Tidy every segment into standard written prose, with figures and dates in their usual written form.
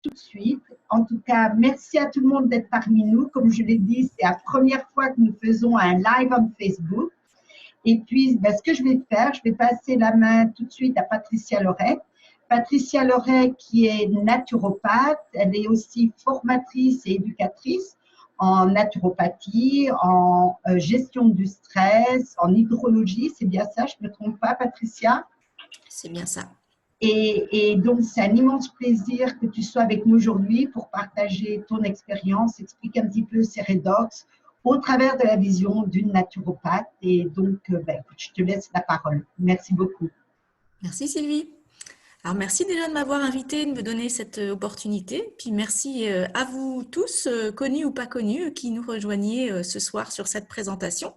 tout de suite. En tout cas, merci à tout le monde d'être parmi nous. Comme je l'ai dit, c'est la première fois que nous faisons un live on Facebook. Et puis, ce que je vais faire, je vais passer la main tout de suite à Patricia Loret. Patricia Loret, qui est naturopathe, elle est aussi formatrice et éducatrice en naturopathie, en gestion du stress, en hydrologie. C'est bien ça, je ne me trompe pas, Patricia? C'est bien ça. Et donc, c'est un immense plaisir que tu sois avec nous aujourd'hui pour partager ton expérience, expliquer un petit peu ces redox au travers de la vision d'une naturopathe. Et donc, écoute, je te laisse la parole. Merci beaucoup. Merci Sylvie. Alors merci déjà de m'avoir invité, de me donner cette opportunité. Puis merci à vous tous, connus ou pas connus, qui nous rejoignez ce soir sur cette présentation.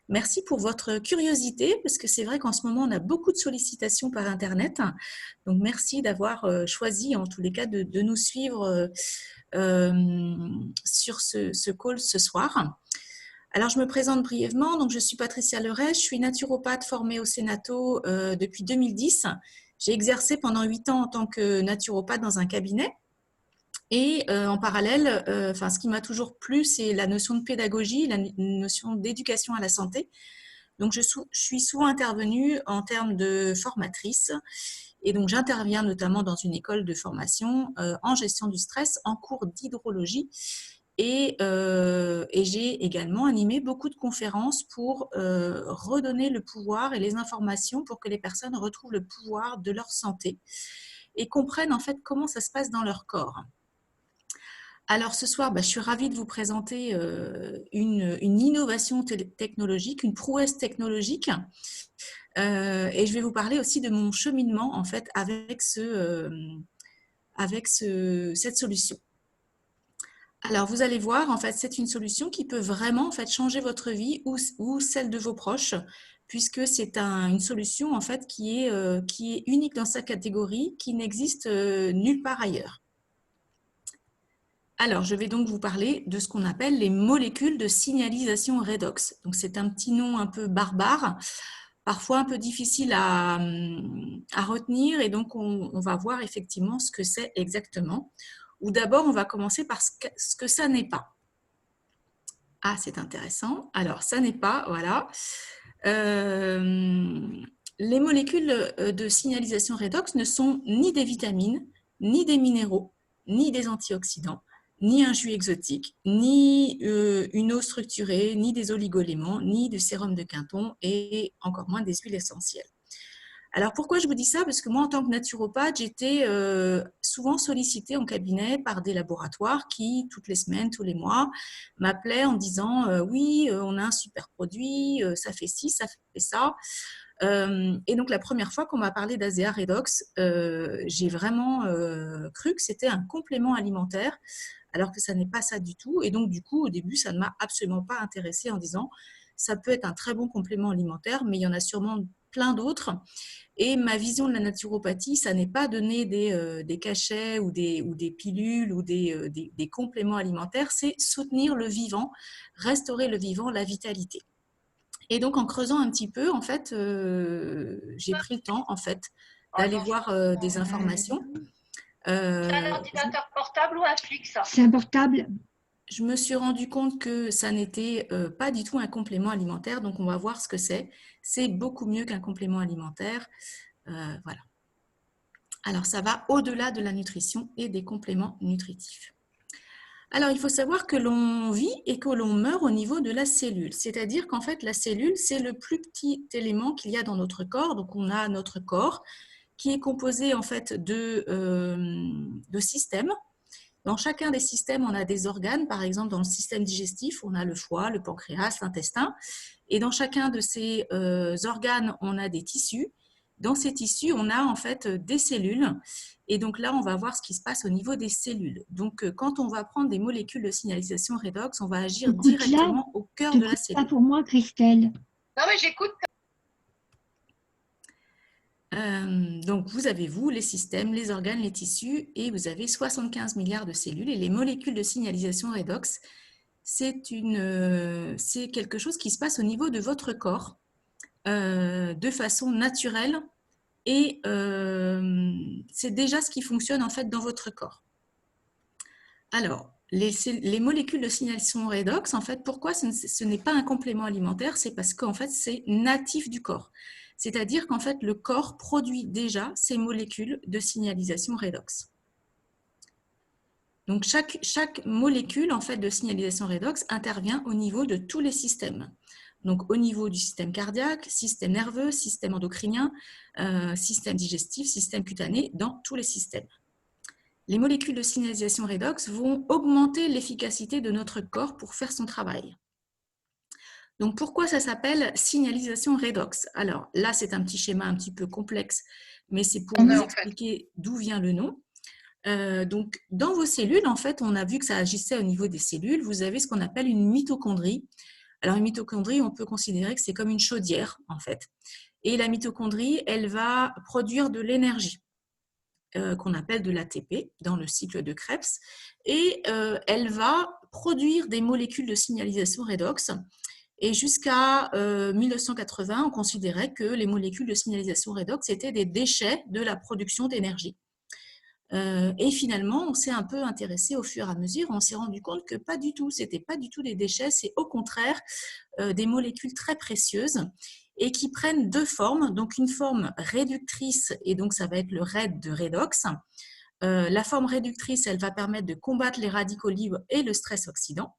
Merci pour votre curiosité, parce que c'est vrai qu'en ce moment, on a beaucoup de sollicitations par Internet. Donc, merci d'avoir choisi, en tous les cas, de nous suivre sur ce call ce soir. Alors, je me présente brièvement. Donc, je suis Patricia Leray, je suis naturopathe formée au Sénato depuis 2010. J'ai exercé pendant 8 ans en tant que naturopathe dans un cabinet. Et en parallèle, ce qui m'a toujours plu, c'est la notion de pédagogie, la notion d'éducation à la santé. Donc, je suis souvent intervenue en termes de formatrice. Et donc, j'interviens notamment dans une école de formation en gestion du stress, en cours d'hydrologie. Et j'ai également animé beaucoup de conférences pour redonner le pouvoir et les informations pour que les personnes retrouvent le pouvoir de leur santé et comprennent en fait comment ça se passe dans leur corps. Alors ce soir, je suis ravie de vous présenter une innovation technologique, une prouesse technologique. Et je vais vous parler aussi de mon cheminement en fait avec cette solution. Alors vous allez voir, en fait, c'est une solution qui peut vraiment en fait changer votre vie ou celle de vos proches, puisque c'est une solution en fait qui est unique dans sa catégorie, qui n'existe nulle part ailleurs. Alors, je vais donc vous parler de ce qu'on appelle les molécules de signalisation redox. Donc, c'est un petit nom un peu barbare, parfois un peu difficile à retenir, et donc on va voir effectivement ce que c'est exactement. Ou d'abord, on va commencer par ce que ça n'est pas. Ah, c'est intéressant. Alors, ça n'est pas, voilà. Les molécules de signalisation redox ne sont ni des vitamines, ni des minéraux, ni des antioxydants, ni un jus exotique, ni une eau structurée, ni des oligoéléments, ni du sérum de Quinton et encore moins des huiles essentielles. Alors, pourquoi je vous dis ça? Parce que moi, en tant que naturopathe, j'étais souvent sollicitée en cabinet par des laboratoires qui, toutes les semaines, tous les mois, m'appelaient en disant oui, on a un super produit, ça fait ci, ça fait ça. Et donc, la première fois qu'on m'a parlé d'Azea Redox, j'ai vraiment cru que c'était un complément alimentaire, alors que ça n'est pas ça du tout. Et donc, du coup, au début, ça ne m'a absolument pas intéressée en disant ça peut être un très bon complément alimentaire, mais il y en a sûrement plein d'autres. Et ma vision de la naturopathie, ça n'est pas donner des cachets ou des pilules ou des compléments alimentaires, c'est soutenir le vivant, restaurer le vivant, la vitalité. Et donc, en creusant un petit peu, en fait, j'ai pris le temps, en fait, d'aller voir des informations. C'est un ordinateur portable ou un fixe? C'est un portable. Je me suis rendu compte que ça n'était pas du tout un complément alimentaire, donc on va voir ce que c'est. C'est beaucoup mieux qu'un complément alimentaire. Voilà. Alors, ça va au-delà de la nutrition et des compléments nutritifs. Alors, il faut savoir que l'on vit et que l'on meurt au niveau de la cellule. C'est-à-dire qu'en fait, la cellule, c'est le plus petit élément qu'il y a dans notre corps. Donc, on a notre corps qui est composé en fait de systèmes. Dans chacun des systèmes, on a des organes. Par exemple, dans le système digestif, on a le foie, le pancréas, l'intestin. Et dans chacun de ces organes, on a des tissus. Dans ces tissus, on a en fait des cellules. Et donc là, on va voir ce qui se passe au niveau des cellules. Donc, quand on va prendre des molécules de signalisation redox, on va agir directement au cœur de la cellule. Pas pour moi, Christelle. Non, mais j'écoute. Donc, vous avez, vous, les systèmes, les organes, les tissus, et vous avez 75 milliards de cellules. Et les molécules de signalisation redox, c'est quelque chose qui se passe au niveau de votre corps de façon naturelle. Et c'est déjà ce qui fonctionne en fait dans votre corps. Alors, les molécules de signalisation redox, en fait, pourquoi ce n'est pas un complément alimentaire? C'est parce qu'en fait, c'est natif du corps. C'est-à-dire qu'en fait, le corps produit déjà ces molécules de signalisation redox. Donc, chaque molécule en fait, de signalisation redox intervient au niveau de tous les systèmes. Donc, au niveau du système cardiaque, système nerveux, système endocrinien, système digestif, système cutané, dans tous les systèmes. Les molécules de signalisation redox vont augmenter l'efficacité de notre corps pour faire son travail. Donc, pourquoi ça s'appelle signalisation redox? Alors, là, c'est un petit schéma un petit peu complexe, mais c'est pour vous expliquer d'où vient le nom. Donc, dans vos cellules, en fait, on a vu que ça agissait au niveau des cellules. Vous avez ce qu'on appelle une mitochondrie. Alors, une mitochondrie, on peut considérer que c'est comme une chaudière, en fait. Et la mitochondrie, elle va produire de l'énergie qu'on appelle de l'ATP dans le cycle de Krebs. Et elle va produire des molécules de signalisation redox. Et jusqu'à 1980, on considérait que les molécules de signalisation redox étaient des déchets de la production d'énergie. Et finalement, on s'est un peu intéressé au fur et à mesure, on s'est rendu compte que pas du tout, c'était pas du tout des déchets, c'est au contraire des molécules très précieuses et qui prennent deux formes, donc une forme réductrice, et donc ça va être le RAID de redox. La forme réductrice, elle va permettre de combattre les radicaux libres et le stress oxydant.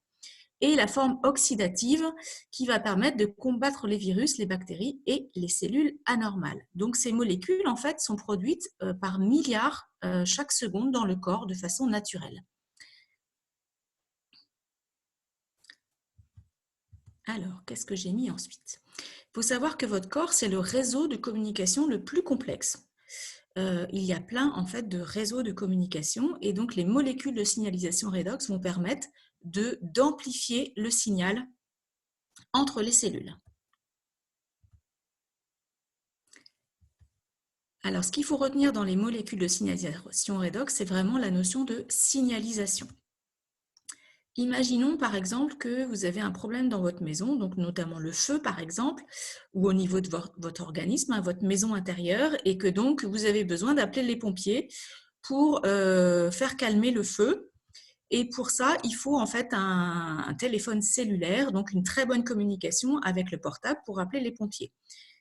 Et la forme oxydative qui va permettre de combattre les virus, les bactéries et les cellules anormales. Donc, ces molécules, en fait, sont produites par milliards chaque seconde dans le corps de façon naturelle. Alors, qu'est-ce que j'ai mis ensuite? Il faut savoir que votre corps, c'est le réseau de communication le plus complexe. Il y a plein, en fait, de réseaux de communication et donc les molécules de signalisation redox vont permettre d'amplifier le signal entre les cellules. Alors, ce qu'il faut retenir dans les molécules de signalisation redox, c'est vraiment la notion de signalisation. Imaginons par exemple que vous avez un problème dans votre maison, donc notamment le feu par exemple, ou au niveau de votre organisme, votre maison intérieure, et que donc vous avez besoin d'appeler les pompiers pour faire calmer le feu. Et pour ça, il faut en fait un téléphone cellulaire, donc une très bonne communication avec le portable pour appeler les pompiers.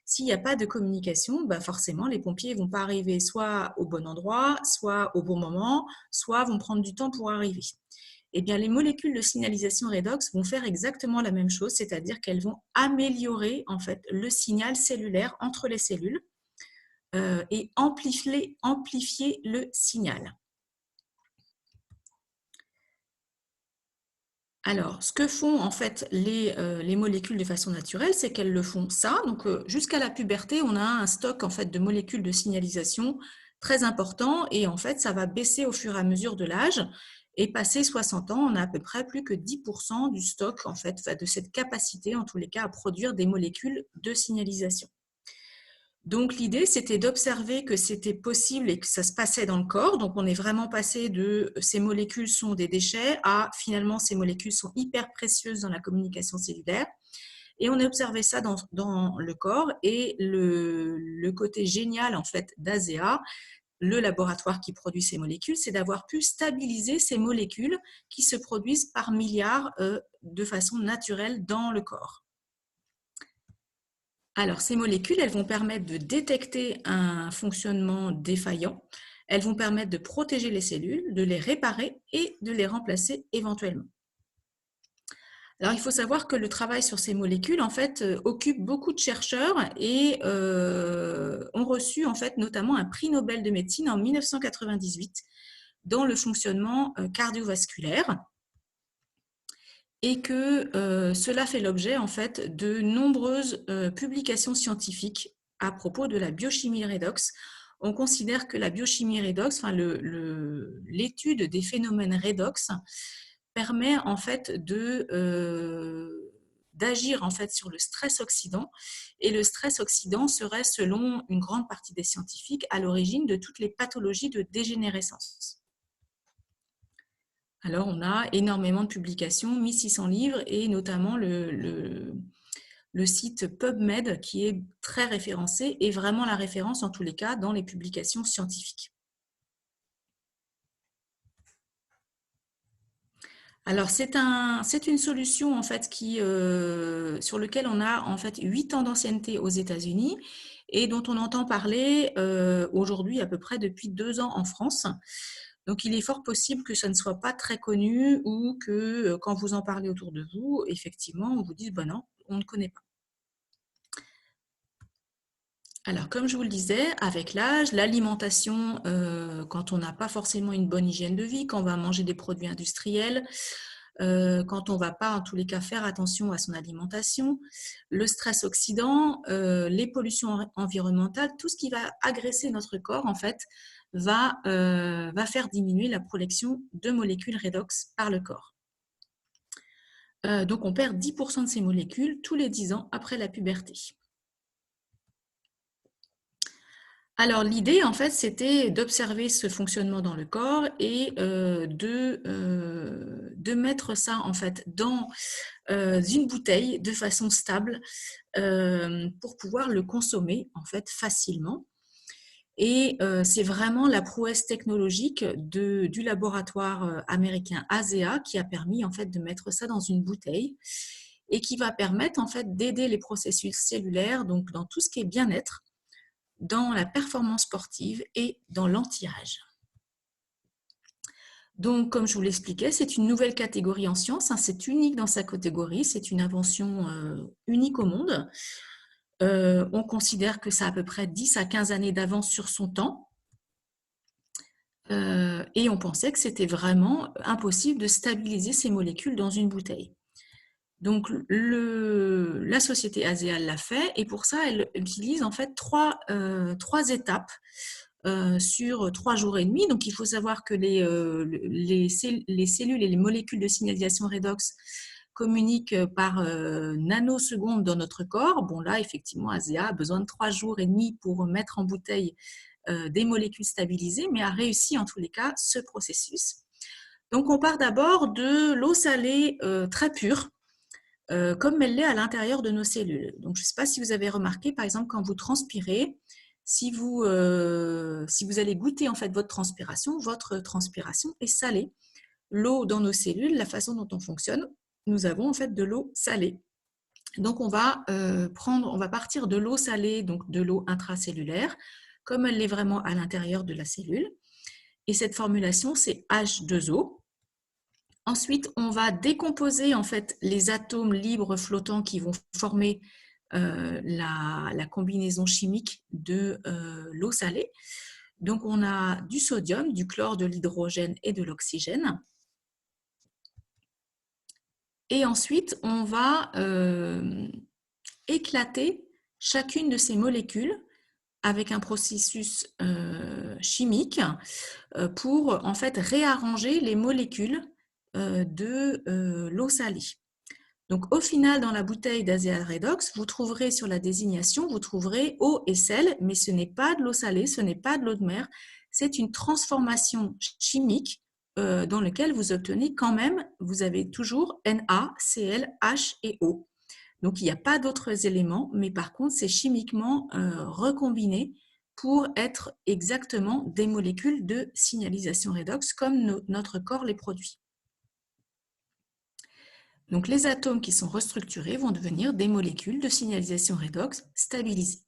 S'il n'y a pas de communication, bah forcément, les pompiers ne vont pas arriver soit au bon endroit, soit au bon moment, soit vont prendre du temps pour arriver. Eh bien, les molécules de signalisation redox vont faire exactement la même chose, c'est-à-dire qu'elles vont améliorer en fait, le signal cellulaire entre les cellules et amplifier le signal. Alors, ce que font en fait les molécules de façon naturelle, c'est qu'elles le font ça. Donc, jusqu'à la puberté, on a un stock en fait de molécules de signalisation très important et en fait, ça va baisser au fur et à mesure de l'âge. Et passé 60 ans, on a à peu près plus que 10% du stock en fait de cette capacité, en tous les cas, à produire des molécules de signalisation. Donc, l'idée, c'était d'observer que c'était possible et que ça se passait dans le corps. Donc, on est vraiment passé de ces molécules sont des déchets à finalement ces molécules sont hyper précieuses dans la communication cellulaire. Et on a observé ça dans le corps. Et le côté génial en fait d'ASEA, le laboratoire qui produit ces molécules, c'est d'avoir pu stabiliser ces molécules qui se produisent par milliards de façon naturelle dans le corps. Alors, ces molécules, elles vont permettre de détecter un fonctionnement défaillant. Elles vont permettre de protéger les cellules, de les réparer et de les remplacer éventuellement. Alors, il faut savoir que le travail sur ces molécules, en fait, occupe beaucoup de chercheurs et ont reçu, en fait, notamment un prix Nobel de médecine en 1998 dans le fonctionnement cardiovasculaire. Et que cela fait l'objet en fait de nombreuses publications scientifiques à propos de la biochimie redox. On considère que la biochimie redox, enfin l'étude des phénomènes redox, permet en fait d'agir en fait sur le stress oxydant. Et le stress oxydant serait, selon une grande partie des scientifiques, à l'origine de toutes les pathologies de dégénérescence. Alors, on a énormément de publications, 1600 livres, et notamment le site PubMed qui est très référencé et vraiment la référence en tous les cas dans les publications scientifiques. Alors, c'est une solution en fait sur laquelle on a en fait 8 ans d'ancienneté aux États-Unis et dont on entend parler aujourd'hui à peu près depuis 2 ans en France. Donc, il est fort possible que ça ne soit pas très connu ou que quand vous en parlez autour de vous, effectivement, on vous dise ben non, on ne connaît pas. Alors, comme je vous le disais, avec l'âge, l'alimentation, quand on n'a pas forcément une bonne hygiène de vie, quand on va manger des produits industriels, quand on ne va pas, en tous les cas, faire attention à son alimentation, le stress oxydant, les pollutions environnementales, tout ce qui va agresser notre corps, en fait, va faire diminuer la production de molécules redox par le corps. Donc, on perd 10% de ces molécules tous les 10 ans après la puberté. Alors, l'idée, en fait, c'était d'observer ce fonctionnement dans le corps et de mettre ça, en fait, dans une bouteille de façon stable pour pouvoir le consommer, en fait, facilement. Et c'est vraiment la prouesse technologique du laboratoire américain ASEA qui a permis, en fait, de mettre ça dans une bouteille et qui va permettre, en fait, d'aider les processus cellulaires, donc dans tout ce qui est bien-être, dans la performance sportive et dans l'anti-âge. Donc, comme je vous l'expliquais, c'est une nouvelle catégorie en sciences, c'est unique dans sa catégorie, c'est une invention unique au monde. On considère que ça a à peu près 10 à 15 années d'avance sur son temps. Et on pensait que c'était vraiment impossible de stabiliser ces molécules dans une bouteille. Donc, la société ASEA l'a fait et pour ça, elle utilise en fait trois étapes sur 3 jours et demi. Donc, il faut savoir que les cellules et les molécules de signalisation redox communiquent par nanosecondes dans notre corps. Bon, là, effectivement, ASEA a besoin de 3 jours et demi pour mettre en bouteille des molécules stabilisées, mais a réussi en tous les cas ce processus. Donc, on part d'abord de l'eau salée très pure, comme elle l'est à l'intérieur de nos cellules. Donc, je ne sais pas si vous avez remarqué, par exemple, quand vous transpirez, si vous allez goûter en fait votre transpiration est salée. L'eau dans nos cellules, la façon dont on fonctionne, nous avons en fait de l'eau salée. Donc, on va partir de l'eau salée, donc de l'eau intracellulaire, comme elle l'est vraiment à l'intérieur de la cellule. Et cette formulation, c'est H2O. Ensuite, on va décomposer en fait les atomes libres flottants qui vont former la combinaison chimique de l'eau salée. Donc, on a du sodium, du chlore, de l'hydrogène et de l'oxygène. Et ensuite, on va éclater chacune de ces molécules avec un processus chimique pour en fait réarranger les molécules de l'eau salée. Donc, au final, dans la bouteille d'ASEA Redox, vous trouverez sur la désignation, vous trouverez eau et sel, mais ce n'est pas de l'eau salée, ce n'est pas de l'eau de mer, c'est une transformation chimique dans laquelle vous obtenez quand même, vous avez toujours Na, Cl, H et O. Donc, il n'y a pas d'autres éléments, mais par contre, c'est chimiquement recombiné pour être exactement des molécules de signalisation redox comme notre corps les produit. Donc, les atomes qui sont restructurés vont devenir des molécules de signalisation redox stabilisées.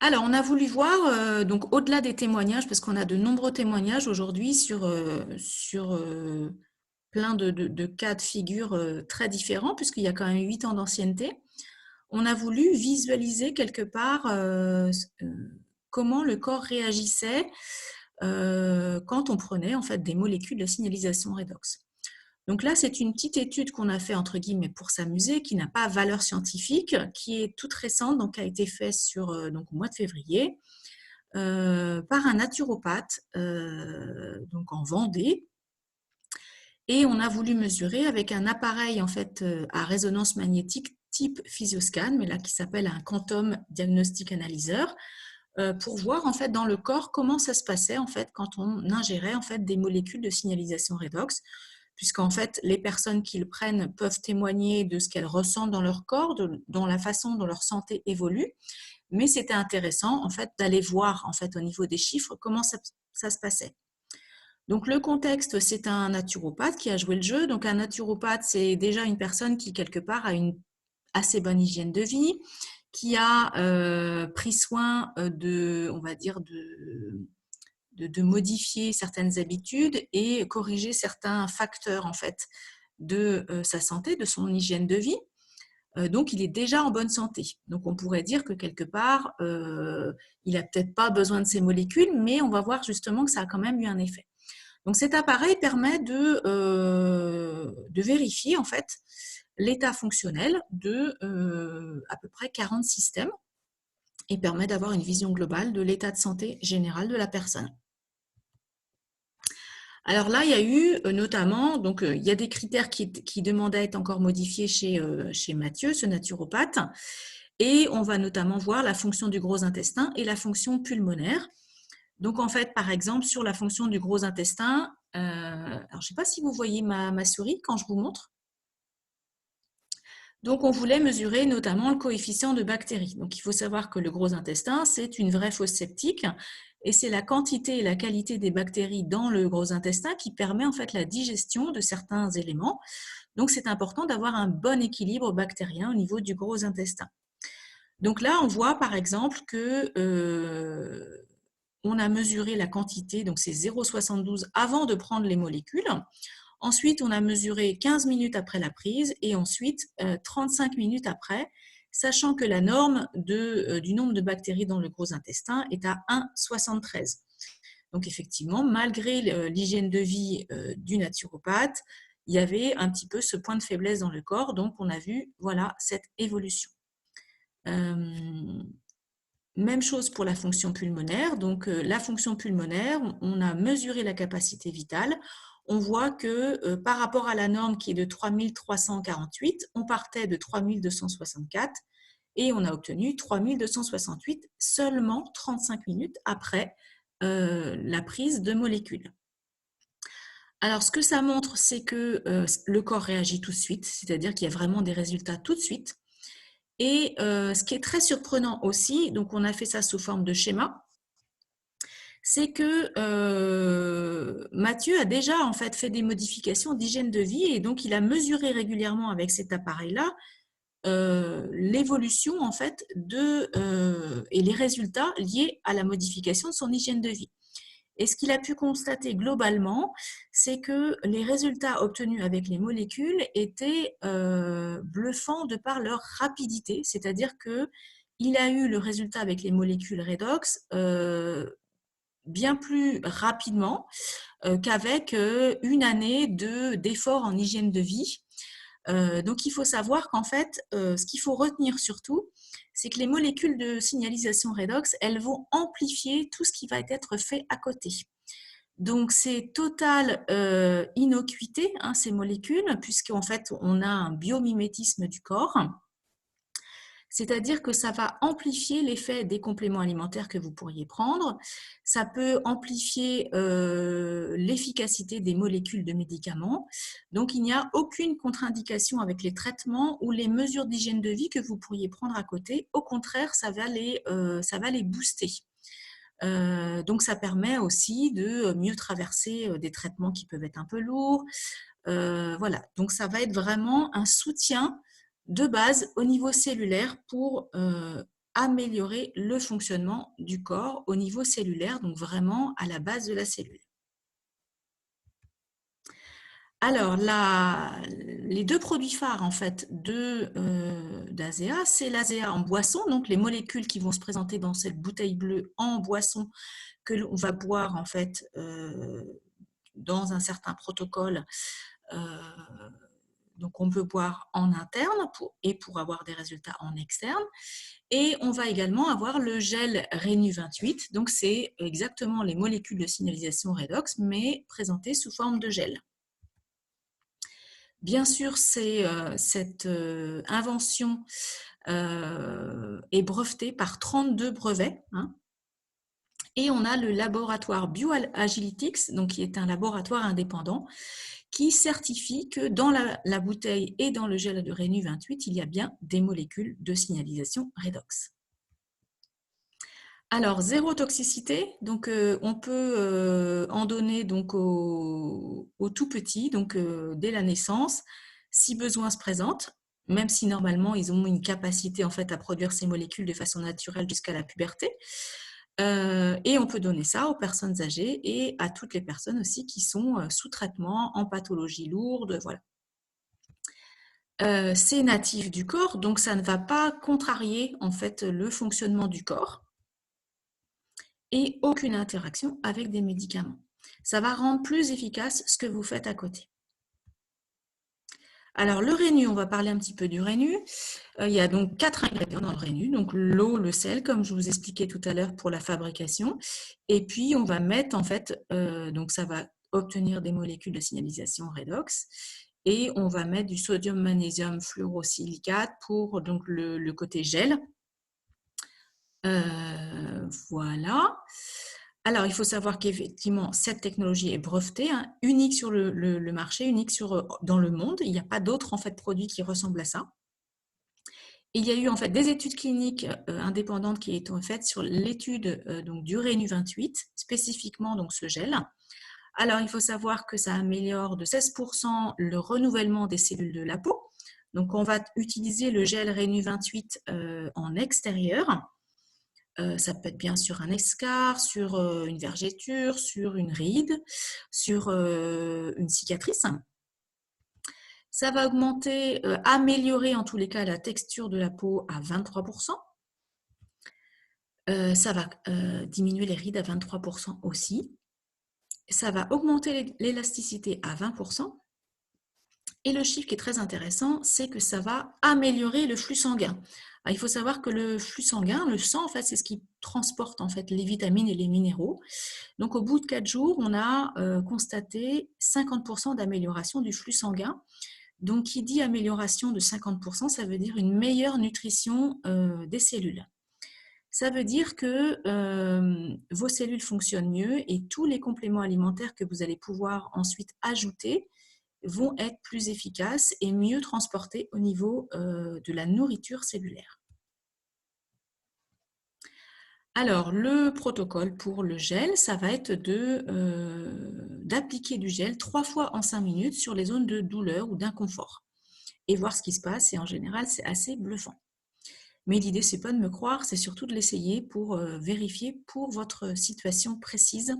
Alors, on a voulu voir, donc au-delà des témoignages, parce qu'on a de nombreux témoignages aujourd'hui sur plein de cas de figure très différents, puisqu'il y a quand même 8 ans d'ancienneté. On a voulu visualiser quelque part comment le corps réagissait quand on prenait en fait des molécules de signalisation redox. Donc là, c'est une petite étude qu'on a fait entre guillemets pour s'amuser, qui n'a pas valeur scientifique, qui est toute récente, donc a été faite donc au mois de février par un naturopathe donc en Vendée. Et on a voulu mesurer avec un appareil en fait à résonance magnétique type Physioscan, mais là qui s'appelle un Quantum Diagnostic Analyzer, pour voir en fait dans le corps comment ça se passait en fait quand on ingérait en fait des molécules de signalisation redox, puisqu'en fait les personnes qui le prennent peuvent témoigner de ce qu'elles ressentent dans leur corps, dans la façon dont leur santé évolue, mais c'était intéressant en fait d'aller voir en fait au niveau des chiffres comment ça se passait. Donc, le contexte, c'est un naturopathe qui a joué le jeu. Donc, un naturopathe, c'est déjà une personne qui, quelque part, a une assez bonne hygiène de vie, qui a pris soin on va dire, de modifier certaines habitudes et corriger certains facteurs, en fait, de sa santé, de son hygiène de vie. Donc, il est déjà en bonne santé. Donc, on pourrait dire que quelque part, il n'a peut-être pas besoin de ces molécules, mais on va voir justement que ça a quand même eu un effet. Donc, cet appareil permet de vérifier en fait l'état fonctionnel de à peu près 40 systèmes et permet d'avoir une vision globale de l'état de santé général de la personne. Alors là, il y a eu notamment, donc il y a des critères qui demandent à être encore modifiés chez Mathieu, ce naturopathe, et on va notamment voir la fonction du gros intestin et la fonction pulmonaire. Donc en fait, par exemple, sur la fonction du gros intestin, alors je ne sais pas si vous voyez ma souris quand je vous montre. Donc on voulait mesurer notamment le coefficient de bactéries. Donc il faut savoir que le gros intestin, c'est une vraie fosse septique. Et c'est la quantité et la qualité des bactéries dans le gros intestin qui permet en fait la digestion de certains éléments. Donc c'est important d'avoir un bon équilibre bactérien au niveau du gros intestin. Donc là, on voit par exemple que on a mesuré la quantité, donc c'est 0,72 avant de prendre les molécules. Ensuite, on a mesuré 15 minutes après la prise et ensuite 35 minutes après, sachant que la norme du nombre de bactéries dans le gros intestin est à 1,73. Donc effectivement, malgré l'hygiène de vie du naturopathe, il y avait un petit peu ce point de faiblesse dans le corps, donc on a vu voilà, cette évolution. Même chose pour la fonction pulmonaire. Donc la fonction pulmonaire, on a mesuré la capacité vitale. On voit que par rapport à la norme qui est de 3348, on partait de 3264 et on a obtenu 3268 seulement 35 minutes après la prise de molécules. Alors, ce que ça montre, c'est que le corps réagit tout de suite, c'est-à-dire qu'il y a vraiment des résultats tout de suite. Et ce qui est très surprenant aussi, donc on a fait ça sous forme de schéma, c'est que Mathieu a déjà en fait des modifications d'hygiène de vie et donc il a mesuré régulièrement avec cet appareil-là l'évolution en fait et les résultats liés à la modification de son hygiène de vie. Et ce qu'il a pu constater globalement, c'est que les résultats obtenus avec les molécules étaient bluffants de par leur rapidité, c'est-à-dire qu'il a eu le résultat avec les molécules Redox bien plus rapidement qu'avec une année d'efforts en hygiène de vie. Donc, il faut savoir qu'en fait, ce qu'il faut retenir surtout, c'est que les molécules de signalisation redox, elles vont amplifier tout ce qui va être fait à côté. Donc, c'est totale innocuité, hein, ces molécules, puisqu'en fait, on a un biomimétisme du corps. C'est-à-dire que ça va amplifier l'effet des compléments alimentaires que vous pourriez prendre. Ça peut amplifier l'efficacité des molécules de médicaments. Donc, il n'y a aucune contre-indication avec les traitements ou les mesures d'hygiène de vie que vous pourriez prendre à côté. Au contraire, ça va les booster. Donc, ça permet aussi de mieux traverser des traitements qui peuvent être un peu lourds. Voilà, donc ça va être vraiment un soutien de base au niveau cellulaire pour améliorer le fonctionnement du corps au niveau cellulaire, donc vraiment à la base de la cellule. Alors, les deux produits phares en fait d'Azea, c'est l'Azea en boisson, donc les molécules qui vont se présenter dans cette bouteille bleue en boisson que l'on va boire en fait dans un certain protocole. Donc, on peut boire en interne pour avoir des résultats en externe. Et on va également avoir le gel Renew 28. Donc, c'est exactement les molécules de signalisation redox, mais présentées sous forme de gel. Bien sûr, cette invention est brevetée par 32 brevets. Hein. Et on a le laboratoire BioAgilytix, donc qui est un laboratoire indépendant, qui certifie que dans la bouteille et dans le gel de Renew 28, il y a bien des molécules de signalisation redox. Alors, zéro toxicité, donc on peut en donner donc aux tout petits, donc dès la naissance, si besoin se présente, même si normalement ils ont une capacité en fait à produire ces molécules de façon naturelle jusqu'à la puberté. Et on peut donner ça aux personnes âgées et à toutes les personnes aussi qui sont sous traitement, en pathologie lourde, voilà. C'est natif du corps, donc ça ne va pas contrarier en fait le fonctionnement du corps et aucune interaction avec des médicaments. Ça va rendre plus efficace ce que vous faites à côté. Alors le rénu, on va parler un petit peu du rénu. Il y a donc 4 ingrédients dans le rénu, donc l'eau, le sel, comme je vous expliquais tout à l'heure pour la fabrication. Et puis on va mettre en fait, donc ça va obtenir des molécules de signalisation redox. Et on va mettre du sodium magnésium fluorosilicate pour donc le côté gel. Voilà. Alors, il faut savoir qu'effectivement, cette technologie est brevetée, hein, unique sur le marché, unique dans le monde. Il n'y a pas d'autres en fait, produits qui ressemblent à ça. Il y a eu en fait des études cliniques indépendantes qui ont été faites sur l'étude donc du Rénu 28, spécifiquement donc ce gel. Alors, il faut savoir que ça améliore de 16% le renouvellement des cellules de la peau. Donc, on va utiliser le gel Rénu 28 en extérieur. Ça peut être bien sur un escar, sur une vergeture, sur une ride, sur une cicatrice. Ça va augmenter, améliorer en tous les cas la texture de la peau à 23%. Ça va diminuer les rides à 23% aussi. Ça va augmenter l'élasticité à 20%. Et le chiffre qui est très intéressant, c'est que ça va améliorer le flux sanguin. Alors, il faut savoir que le flux sanguin, le sang, en fait, c'est ce qui transporte en fait, les vitamines et les minéraux. Donc, au bout de 4 jours, on a constaté 50% d'amélioration du flux sanguin. Donc, qui dit amélioration de 50%, ça veut dire une meilleure nutrition des cellules. Ça veut dire que vos cellules fonctionnent mieux et tous les compléments alimentaires que vous allez pouvoir ensuite ajouter vont être plus efficaces et mieux transportés au niveau de la nourriture cellulaire. Alors, le protocole pour le gel, ça va être d'appliquer du gel 3 fois en 5 minutes sur les zones de douleur ou d'inconfort et voir ce qui se passe. Et en général, c'est assez bluffant. Mais l'idée, c'est pas de me croire, c'est surtout de l'essayer pour vérifier pour votre situation précise.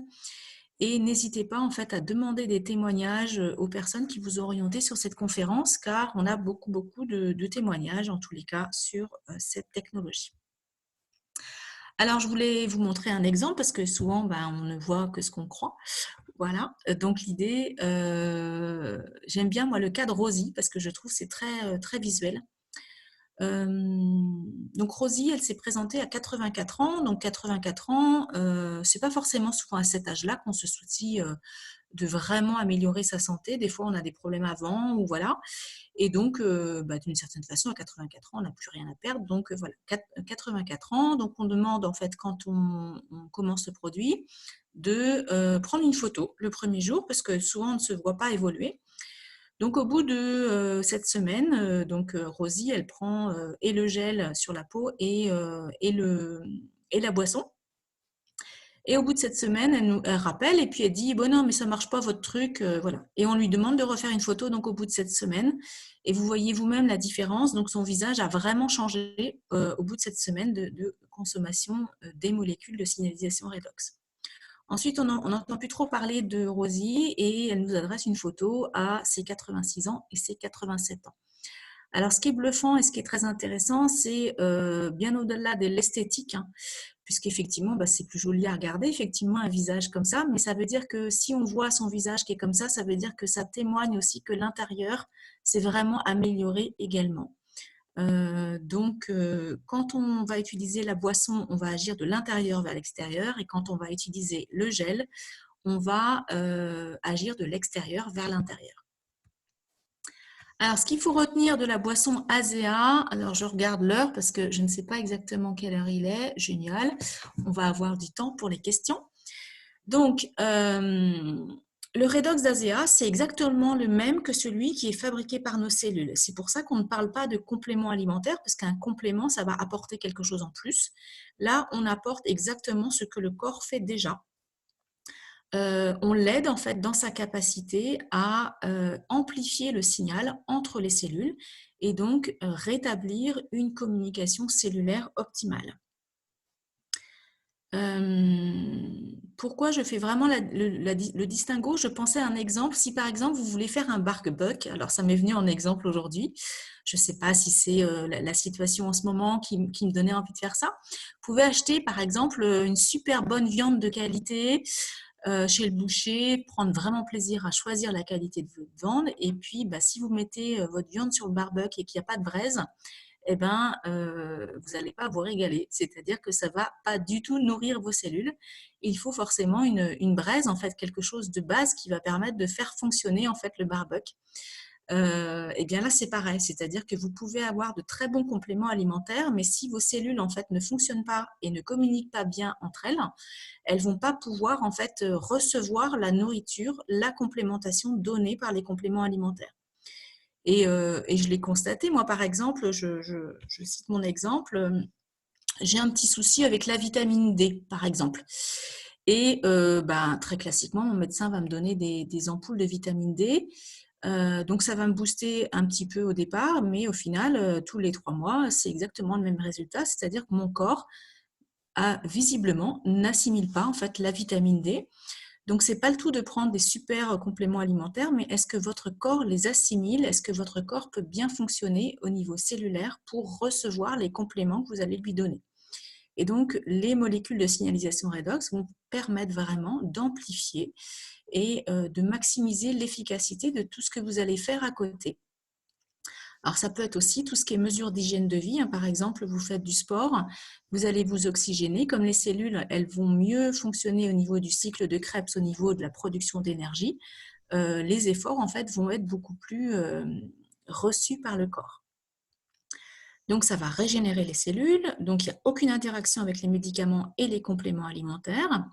Et n'hésitez pas en fait à demander des témoignages aux personnes qui vous ont orienté sur cette conférence, car on a beaucoup de témoignages en tous les cas sur cette technologie. Alors, je voulais vous montrer un exemple parce que souvent, on ne voit que ce qu'on croit. Voilà, donc l'idée, j'aime bien moi le cas de Rosie parce que je trouve que c'est très visuel. Donc Rosie, elle s'est présentée à 84 ans. Donc 84 ans, c'est pas forcément souvent à cet âge-là qu'on se soucie de vraiment améliorer sa santé. Des fois, on a des problèmes avant ou voilà. Et donc, d'une certaine façon, à 84 ans, on n'a plus rien à perdre. Donc voilà, 84 ans. Donc on demande en fait quand on commence le produit de prendre une photo le premier jour parce que souvent on ne se voit pas évoluer. Donc, au bout de cette semaine, Rosie, elle prend et le gel sur la peau et la boisson. Et au bout de cette semaine, elle rappelle et puis elle dit « Bon non, mais ça ne marche pas votre truc. » voilà. Et on lui demande de refaire une photo donc, au bout de cette semaine. Et vous voyez vous-même la différence. Donc, son visage a vraiment changé au bout de cette semaine de consommation des molécules de signalisation redox. Ensuite, on n'entend plus trop parler de Rosie et elle nous adresse une photo à ses 86 ans et ses 87 ans. Alors, ce qui est bluffant et ce qui est très intéressant, c'est bien au-delà de l'esthétique, hein, puisqu'effectivement, c'est plus joli à regarder, effectivement, un visage comme ça, mais ça veut dire que si on voit son visage qui est comme ça veut dire que ça témoigne aussi que l'intérieur s'est vraiment amélioré également. Quand on va utiliser la boisson, on va agir de l'intérieur vers l'extérieur et quand on va utiliser le gel, on va agir de l'extérieur vers l'intérieur. Alors, ce qu'il faut retenir de la boisson Azea, alors je regarde l'heure parce que je ne sais pas exactement quelle heure il est, génial, on va avoir du temps pour les questions. Donc, Le redox d'ASEA, c'est exactement le même que celui qui est fabriqué par nos cellules. C'est pour ça qu'on ne parle pas de complément alimentaire, parce qu'un complément, ça va apporter quelque chose en plus. Là, on apporte exactement ce que le corps fait déjà. On l'aide en fait dans sa capacité à amplifier le signal entre les cellules et donc rétablir une communication cellulaire optimale. Pourquoi je fais vraiment le distinguo? Je pensais à un exemple. Si par exemple vous voulez faire un bark-buck, alors ça m'est venu en exemple aujourd'hui, je ne sais pas si c'est la situation en ce moment qui me donnait envie de faire ça. Vous pouvez acheter par exemple une super bonne viande de qualité chez le boucher, prendre vraiment plaisir à choisir la qualité de votre viande, et puis si vous mettez votre viande sur le barbecue et qu'il n'y a pas de braise, eh ben, vous n'allez pas vous régaler, c'est-à-dire que ça ne va pas du tout nourrir vos cellules. Il faut forcément une braise, en fait, quelque chose de base qui va permettre de faire fonctionner en fait le barbecue. Et bien là, c'est pareil, c'est-à-dire que vous pouvez avoir de très bons compléments alimentaires, mais si vos cellules en fait ne fonctionnent pas et ne communiquent pas bien entre elles vont pas pouvoir en fait recevoir la nourriture, la complémentation donnée par les compléments alimentaires. Et je l'ai constaté, moi par exemple, je cite mon exemple, j'ai un petit souci avec la vitamine D par exemple. Et très classiquement, mon médecin va me donner des ampoules de vitamine D. Donc ça va me booster un petit peu au départ, mais au final, tous les 3 mois, c'est exactement le même résultat, c'est-à-dire que mon corps visiblement n'assimile pas en fait la vitamine D. Donc c'est pas le tout de prendre des super compléments alimentaires, mais est-ce que votre corps les assimile? Est-ce que votre corps peut bien fonctionner au niveau cellulaire pour recevoir les compléments que vous allez lui donner? Et donc les molécules de signalisation redox vont permettre vraiment d'amplifier et de maximiser l'efficacité de tout ce que vous allez faire à côté. Alors, ça peut être aussi tout ce qui est mesure d'hygiène de vie. Par exemple, vous faites du sport, vous allez vous oxygéner. Comme les cellules, elles vont mieux fonctionner au niveau du cycle de Krebs, au niveau de la production d'énergie. Les efforts, en fait, vont être beaucoup plus reçus par le corps. Donc, ça va régénérer les cellules. Donc, il n'y a aucune interaction avec les médicaments et les compléments alimentaires.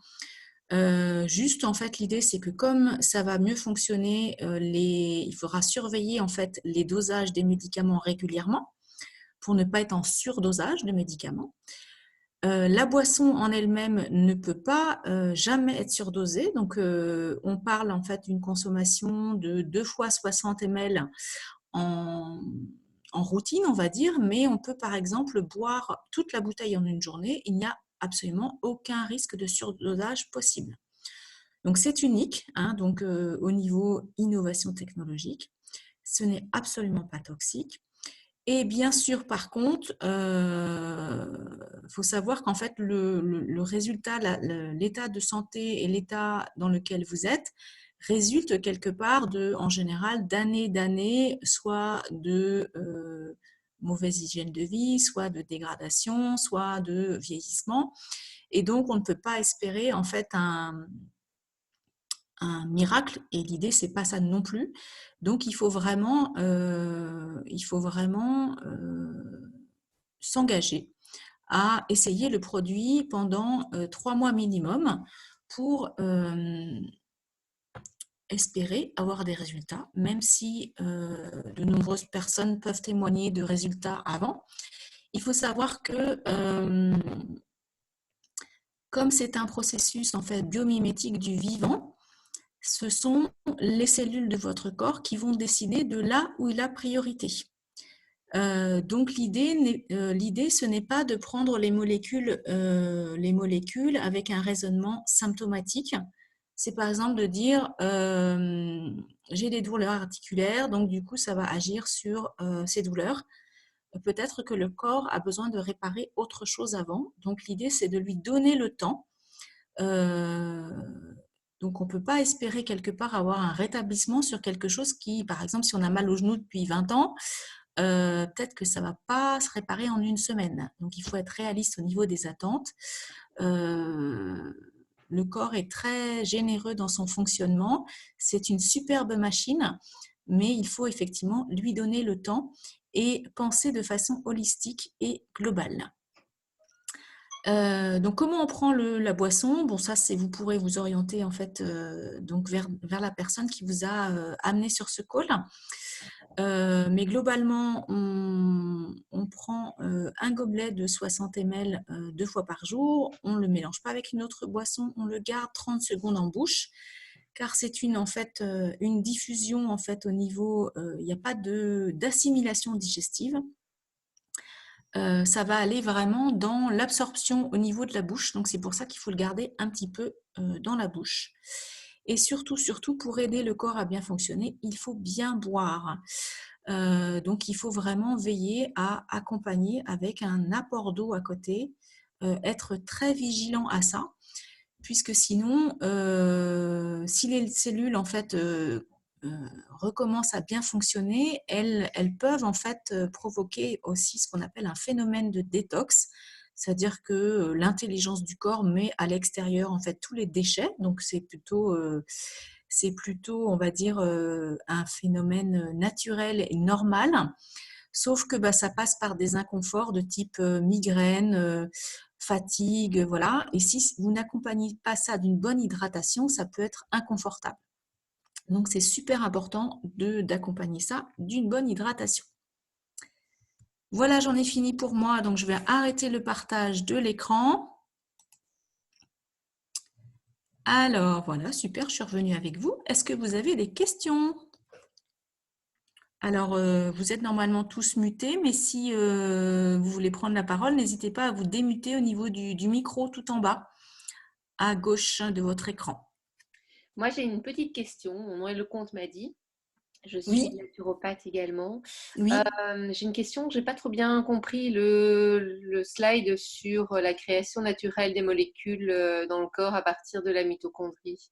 Juste en fait l'idée c'est que comme ça va mieux fonctionner, il faudra surveiller en fait les dosages des médicaments régulièrement pour ne pas être en surdosage de médicaments. La boisson en elle-même ne peut pas jamais être surdosée, donc on parle en fait d'une consommation de 2 fois 60 ml en routine on va dire, mais on peut par exemple boire toute la bouteille en une journée, il n'y a absolument aucun risque de surdosage possible. Donc c'est unique, donc au niveau innovation technologique, ce n'est absolument pas toxique. Et bien sûr, par contre, faut savoir qu'en fait le résultat, l'état de santé et l'état dans lequel vous êtes résulte quelque part en général d'années, soit de mauvaise hygiène de vie, soit de dégradation, soit de vieillissement. Et donc, on ne peut pas espérer en fait un miracle, et l'idée c'est pas ça non plus. Donc il faut vraiment s'engager à essayer le produit pendant 3 mois minimum pour espérer avoir des résultats, même si de nombreuses personnes peuvent témoigner de résultats avant. Il faut savoir que comme c'est un processus en fait biomimétique du vivant, ce sont les cellules de votre corps qui vont décider de là où est la priorité. Donc l'idée, ce n'est pas de prendre les molécules avec un raisonnement symptomatique. C'est par exemple de dire j'ai des douleurs articulaires, donc du coup ça va agir sur ces douleurs. Peut-être que le corps a besoin de réparer autre chose avant. Donc l'idée c'est de lui donner le temps. Donc on ne peut pas espérer quelque part avoir un rétablissement sur quelque chose qui, par exemple, si on a mal au genou depuis 20 ans, peut-être que ça ne va pas se réparer en une semaine. Donc il faut être réaliste au niveau des attentes. Le corps est très généreux dans son fonctionnement. C'est une superbe machine, mais il faut effectivement lui donner le temps et penser de façon holistique et globale. Donc, comment on prend la boisson? Bon, ça, vous pourrez vous orienter en fait donc vers la personne qui vous a amené sur ce call. Mais globalement, on prend un gobelet de 60 ml 2 fois par jour. On ne le mélange pas avec une autre boisson. On le garde 30 secondes en bouche, car c'est une diffusion en fait au niveau. Il n'y a pas d'assimilation digestive. Ça va aller vraiment dans l'absorption au niveau de la bouche. Donc, c'est pour ça qu'il faut le garder un petit peu dans la bouche. Et surtout, pour aider le corps à bien fonctionner, il faut bien boire. Donc, il faut vraiment veiller à accompagner avec un apport d'eau à côté, être très vigilant à ça, puisque sinon, si les cellules en fait recommencent à bien fonctionner, elles peuvent en fait provoquer aussi ce qu'on appelle un phénomène de détox, c'est-à-dire que l'intelligence du corps met à l'extérieur en fait tous les déchets, donc c'est plutôt, on va dire, un phénomène naturel et normal, sauf que ça passe par des inconforts de type migraine, fatigue, voilà. Et si vous n'accompagnez pas ça d'une bonne hydratation, ça peut être inconfortable. Donc, c'est super important d'accompagner ça d'une bonne hydratation. Voilà, j'en ai fini pour moi. Donc, je vais arrêter le partage de l'écran. Alors, voilà, super, je suis revenue avec vous. Est-ce que vous avez des questions? Alors, vous êtes normalement tous mutés, mais si vous voulez prendre la parole, n'hésitez pas à vous démuter au niveau du micro tout en bas, à gauche de votre écran. Moi, j'ai une petite question. Mon nom est Lecomte m'a dit. Je suis Oui, naturopathe également. oui. J'ai une question. J'ai pas trop bien compris le slide sur la création naturelle des molécules dans le corps à partir de la mitochondrie.